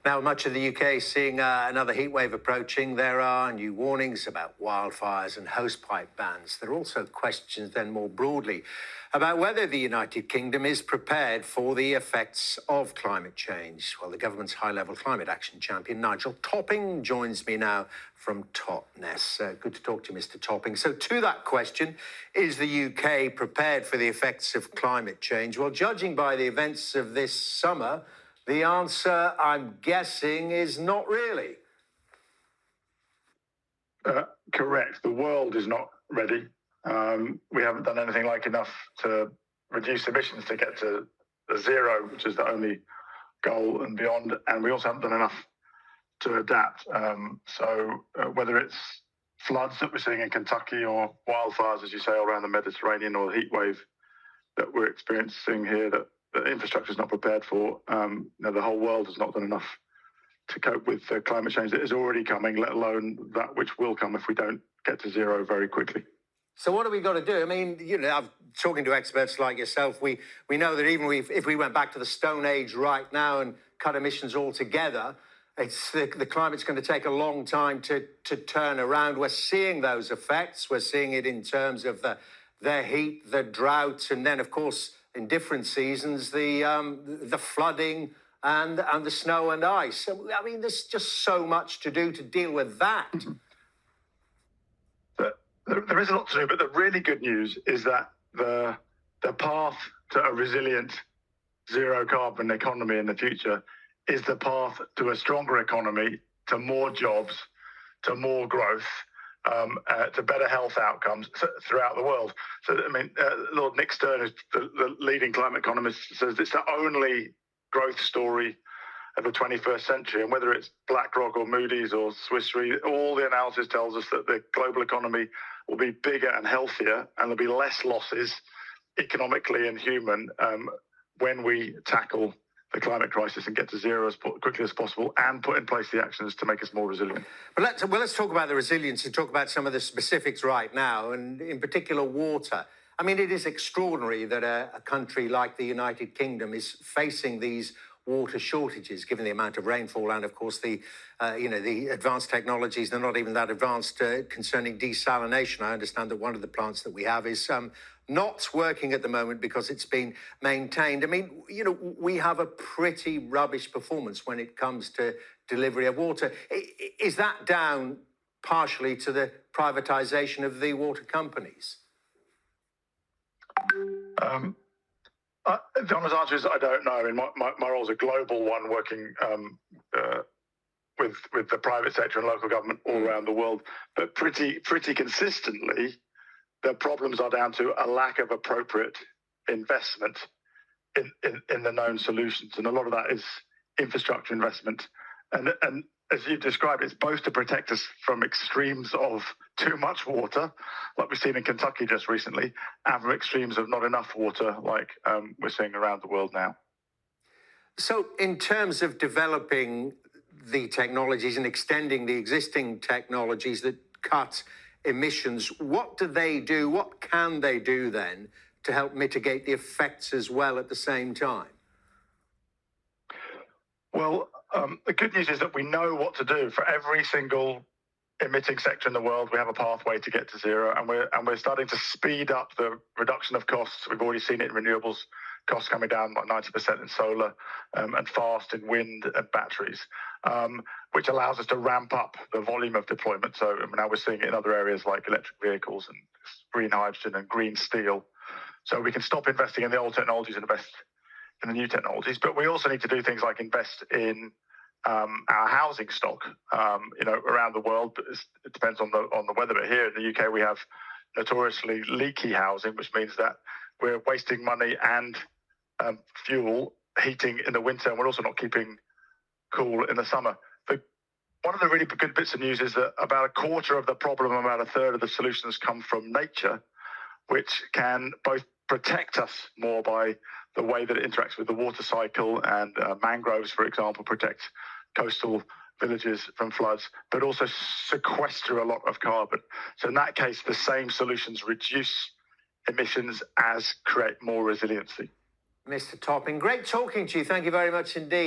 Now, much of the UK is seeing another heatwave approaching. There are new warnings about wildfires and hosepipe bans. There are also questions then more broadly about whether the United Kingdom is prepared for the effects of climate change. Well, the government's high-level climate action champion, Nigel Topping, joins me now from Totnes. Good to talk to you, Mr. Topping. So to that question, is the UK prepared for the effects of climate change? Well, judging by the events of this summer, the answer, I'm guessing, is not really. Correct. The world is not ready. We haven't done anything like enough to reduce emissions to get to zero, which is the only goal and beyond. And we also haven't done enough to adapt. Whether it's floods that we're seeing in Kentucky or wildfires, as you say, around the Mediterranean, or the heat wave that we're experiencing here that the infrastructure is not prepared for, the whole world has not done enough to cope with the climate change that is already coming, let alone that which will come if we don't get to zero very quickly. So what have we got to do? I mean, I'm talking to experts like yourself. We know that even if we went back to the Stone Age right now and cut emissions altogether, the climate's going to take a long time to turn around. We're seeing those effects. We're seeing it in terms of the heat, the drought, and then, of course, in different seasons, the flooding and the snow and ice. So, I mean, there's just so much to do to deal with that. There is a lot to do, but the really good news is that the path to a resilient zero carbon economy in the future is the path to a stronger economy, to more jobs, to more growth, to better health outcomes throughout the world. So, I mean, Lord Nick Stern, who's the leading climate economist, says it's the only growth story of the 21st century. And whether it's BlackRock or Moody's or Swiss Re, all the analysis tells us that the global economy will be bigger and healthier, and there'll be less losses economically and human when we tackle the climate crisis and get to zero as quickly as possible and put in place the actions to make us more resilient. But let's talk about the resilience and talk about some of the specifics right now, and in particular water. I mean, it is extraordinary that a country like the United Kingdom is facing these water shortages, given the amount of rainfall and, of course, the advanced technologies. They're not even that advanced concerning desalination. I understand that one of the plants that we have is not working at the moment because it's been maintained. I mean, we have a pretty rubbish performance when it comes to delivery of water. Is that down partially to the privatisation of the water companies? The honest answer is I don't know. I mean, my role is a global one, working with the private sector and local government all around the world. But pretty consistently, the problems are down to a lack of appropriate investment in the known solutions. And a lot of that is infrastructure investment. And as you described, it's both to protect us from extremes of too much water, like we've seen in Kentucky just recently, and from extremes of not enough water, like we're seeing around the world now. So in terms of developing the technologies and extending the existing technologies that cut emissions, what do they do? What can they do then to help mitigate the effects as well at the same time? Well, the good news is that we know what to do. For every single emitting sector in the world, we have a pathway to get to zero, and we're starting to speed up the reduction of costs. We've already seen it in renewables, costs coming down like 90% in solar, and fast in wind and batteries, which allows us to ramp up the volume of deployment. So now we're seeing it in other areas like electric vehicles and green hydrogen and green steel. So we can stop investing in the old technologies and invest in the new technologies. But we also need to do things like invest in our housing stock, around the world. But it depends on the weather. But here in the UK, we have notoriously leaky housing, which means that we're wasting money and fuel heating in the winter, and we're also not keeping cool in the summer. One of the really good bits of news is that about a quarter of the problem, about a third of the solutions come from nature, which can both protect us more by the way that it interacts with the water cycle, and mangroves, for example, protect coastal villages from floods, but also sequester a lot of carbon. So in that case, the same solutions reduce emissions as create more resiliency. Mr. Topping, great talking to you. Thank you very much indeed.